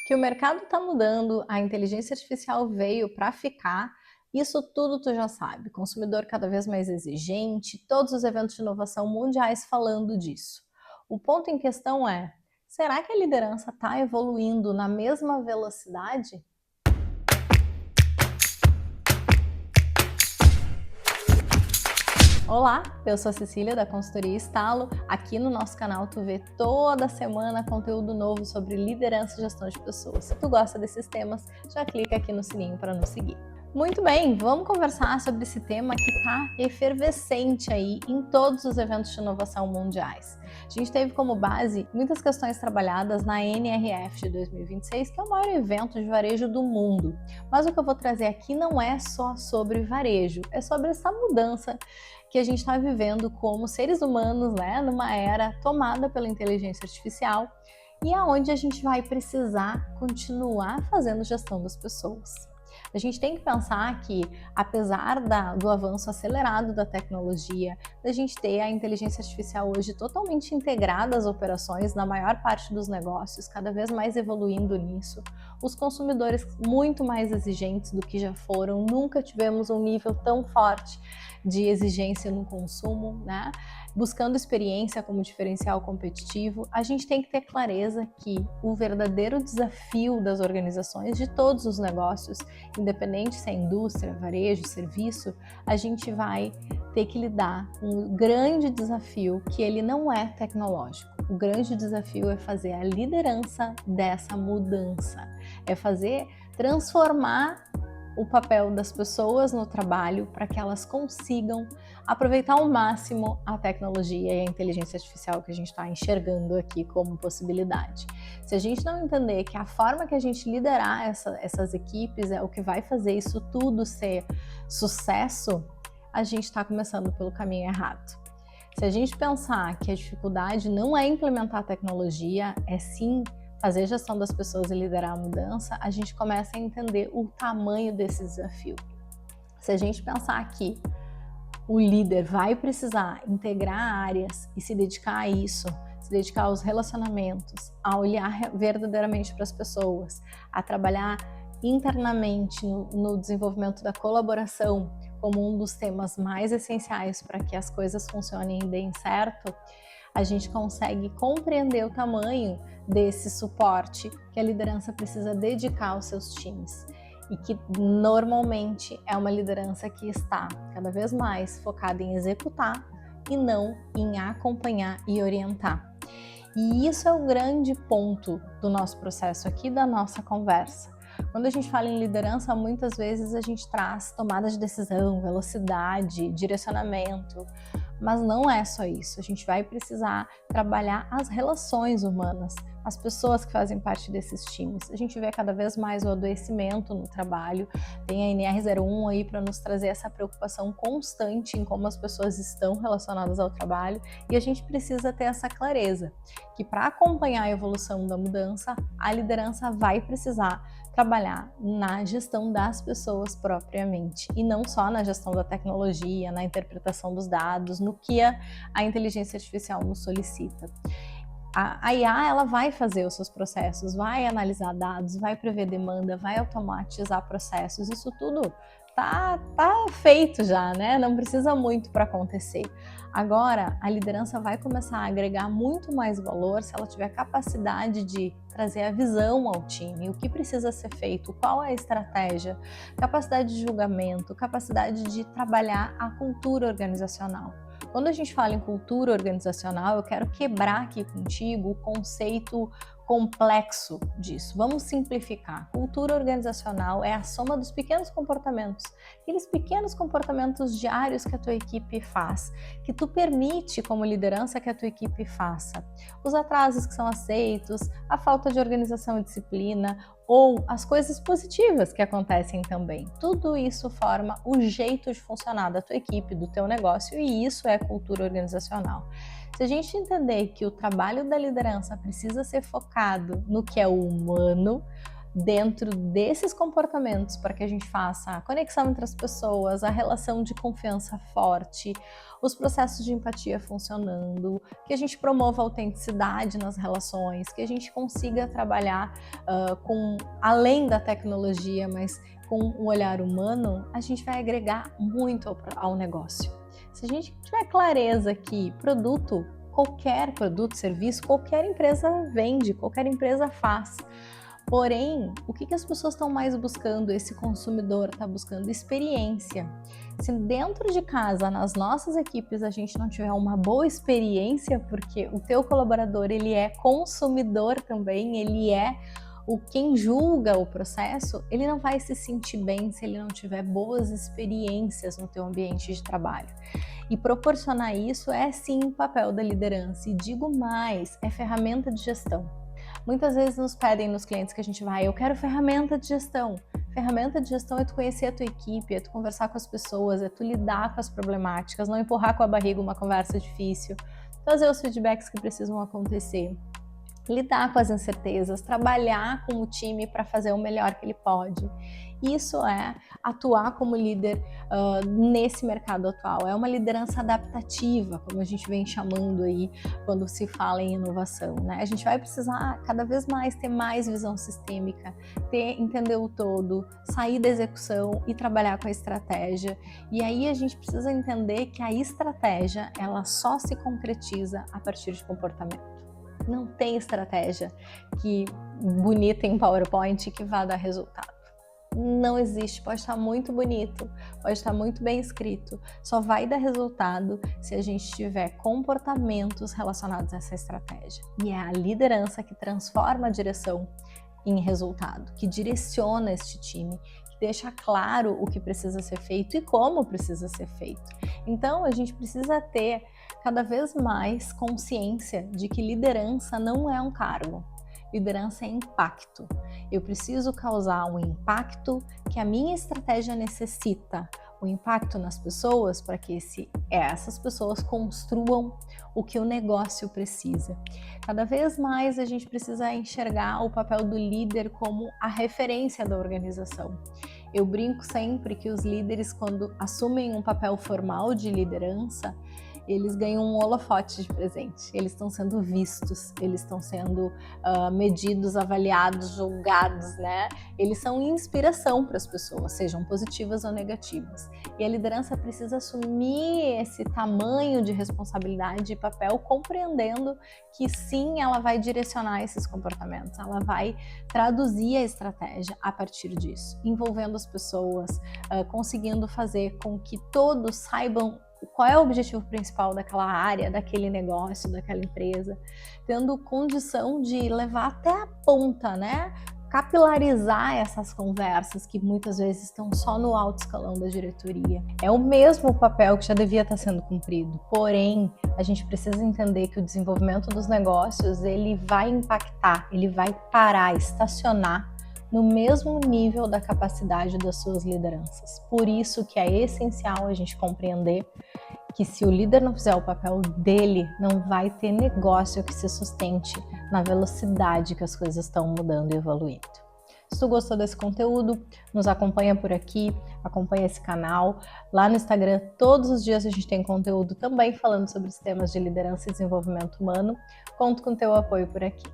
Que o mercado está mudando, a inteligência artificial veio para ficar, isso tudo tu já sabe. Consumidor cada vez mais exigente, todos os eventos de inovação mundiais falando disso. O ponto em questão é, será que a liderança está evoluindo na mesma velocidade? Olá, eu sou a Cecília da consultoria Estalo. Aqui no nosso canal tu vê toda semana conteúdo novo sobre liderança e gestão de pessoas. Se tu gosta desses temas, já clica aqui no sininho para nos seguir. Muito bem, vamos conversar sobre esse tema que está efervescente aí em todos os eventos de inovação mundiais. A gente teve como base muitas questões trabalhadas na NRF de 2026, que é o maior evento de varejo do mundo. Mas o que eu vou trazer aqui não é só sobre varejo, é sobre essa mudança que a gente está vivendo como seres humanos, né, numa era tomada pela inteligência artificial e aonde a gente vai precisar continuar fazendo gestão das pessoas. A gente tem que pensar que, apesar do avanço acelerado da tecnologia, da gente ter a inteligência artificial hoje totalmente integrada às operações na maior parte dos negócios, cada vez mais evoluindo nisso, os consumidores muito mais exigentes do que já foram, nunca tivemos um nível tão forte de exigência no consumo, né? Buscando experiência como diferencial competitivo, a gente tem que ter clareza que o verdadeiro desafio das organizações, de todos os negócios, independente se é indústria, varejo, serviço, a gente vai ter que lidar com um grande desafio que ele não é tecnológico. O grande desafio é fazer a liderança dessa mudança, é transformar o papel das pessoas no trabalho para que elas consigam aproveitar ao máximo a tecnologia e a inteligência artificial que a gente está enxergando aqui como possibilidade. Se a gente não entender que a forma que a gente liderar essas equipes é o que vai fazer isso tudo ser sucesso, a gente está começando pelo caminho errado. Se a gente pensar que a dificuldade não é implementar a tecnologia, é sim fazer gestão das pessoas e liderar a mudança, a gente começa a entender o tamanho desse desafio. Se a gente pensar que o líder vai precisar integrar áreas e se dedicar a isso, se dedicar aos relacionamentos, a olhar verdadeiramente para as pessoas, a trabalhar internamente no desenvolvimento da colaboração como um dos temas mais essenciais para que as coisas funcionem e deem certo, a gente consegue compreender o tamanho desse suporte que a liderança precisa dedicar aos seus times e que normalmente é uma liderança que está cada vez mais focada em executar e não em acompanhar e orientar. E isso é o grande ponto do nosso processo aqui, da nossa conversa. Quando a gente fala em liderança, muitas vezes a gente traz tomada de decisão, velocidade, direcionamento, mas não é só isso. A gente vai precisar trabalhar as relações humanas, as pessoas que fazem parte desses times. A gente vê cada vez mais o adoecimento no trabalho, tem a NR01 aí para nos trazer essa preocupação constante em como as pessoas estão relacionadas ao trabalho, e a gente precisa ter essa clareza, que para acompanhar a evolução da mudança, a liderança vai precisar trabalhar na gestão das pessoas propriamente, e não só na gestão da tecnologia, na interpretação dos dados, no que a inteligência artificial nos solicita. A IA, ela vai fazer os seus processos, vai analisar dados, vai prever demanda, vai automatizar processos, isso tudo tá feito já, né? Não precisa muito para acontecer. Agora, a liderança vai começar a agregar muito mais valor se ela tiver capacidade de trazer a visão ao time, o que precisa ser feito, qual é a estratégia, capacidade de julgamento, capacidade de trabalhar a cultura organizacional. Quando a gente fala em cultura organizacional, eu quero quebrar aqui contigo o conceito complexo disso. Vamos simplificar. Cultura organizacional é a soma dos pequenos comportamentos, aqueles pequenos comportamentos diários que a tua equipe faz, que tu permite como liderança que a tua equipe faça. Os atrasos que são aceitos, a falta de organização e disciplina, ou as coisas positivas que acontecem também. Tudo isso forma o jeito de funcionar da tua equipe, do teu negócio, e isso é cultura organizacional. Se a gente entender que o trabalho da liderança precisa ser focado no que é o humano, dentro desses comportamentos para que a gente faça a conexão entre as pessoas, a relação de confiança forte, os processos de empatia funcionando, que a gente promova a autenticidade nas relações, que a gente consiga trabalhar com além da tecnologia, mas com um olhar humano, a gente vai agregar muito ao negócio. Se a gente tiver clareza que qualquer produto, serviço, qualquer empresa vende, qualquer empresa faz. Porém, o que as pessoas estão mais buscando? Esse consumidor está buscando experiência. Se dentro de casa, nas nossas equipes, a gente não tiver uma boa experiência, porque o teu colaborador, ele é consumidor também, ele é quem julga o processo, ele não vai se sentir bem se ele não tiver boas experiências no teu ambiente de trabalho. E proporcionar isso é sim o papel da liderança. E digo mais, é ferramenta de gestão. Muitas vezes nos pedem nos clientes que a gente vai, eu quero ferramenta de gestão. Ferramenta de gestão é tu conhecer a tua equipe, é tu conversar com as pessoas, é tu lidar com as problemáticas, não empurrar com a barriga uma conversa difícil, fazer os feedbacks que precisam acontecer, lidar com as incertezas, trabalhar com o time para fazer o melhor que ele pode. Isso é atuar como líder nesse mercado atual. É uma liderança adaptativa, como a gente vem chamando aí quando se fala em inovação, né? A gente vai precisar cada vez mais ter mais visão sistêmica, entender o todo, sair da execução e trabalhar com a estratégia. E aí a gente precisa entender que a estratégia, ela só se concretiza a partir de comportamento. Não tem estratégia bonita em PowerPoint que vá dar resultado. Não existe, pode estar muito bonito, pode estar muito bem escrito, só vai dar resultado se a gente tiver comportamentos relacionados a essa estratégia. E é a liderança que transforma a direção em resultado, que direciona este time, que deixa claro o que precisa ser feito e como precisa ser feito. Então, a gente precisa ter cada vez mais consciência de que liderança não é um cargo. Liderança é impacto. Eu preciso causar um impacto que a minha estratégia necessita, o impacto nas pessoas para que essas pessoas construam o que o negócio precisa. Cada vez mais a gente precisa enxergar o papel do líder como a referência da organização. Eu brinco sempre que os líderes, quando assumem um papel formal de liderança, eles ganham um holofote de presente, eles estão sendo vistos, eles estão sendo medidos, avaliados, julgados, né? Eles são inspiração para as pessoas, sejam positivas ou negativas. E a liderança precisa assumir esse tamanho de responsabilidade e papel, compreendendo que sim, ela vai direcionar esses comportamentos, ela vai traduzir a estratégia a partir disso, envolvendo as pessoas, conseguindo fazer com que todos saibam qual é o objetivo principal daquela área, daquele negócio, daquela empresa, tendo condição de levar até a ponta, né? Capilarizar essas conversas que muitas vezes estão só no alto escalão da diretoria. É o mesmo papel que já devia estar sendo cumprido, porém, a gente precisa entender que o desenvolvimento dos negócios, ele vai impactar, ele vai parar, estacionar no mesmo nível da capacidade das suas lideranças. Por isso que é essencial a gente compreender que se o líder não fizer o papel dele, não vai ter negócio que se sustente na velocidade que as coisas estão mudando e evoluindo. Se tu gostou desse conteúdo, nos acompanha por aqui, acompanha esse canal. Lá no Instagram, todos os dias a gente tem conteúdo também falando sobre os temas de liderança e desenvolvimento humano. Conto com teu apoio por aqui.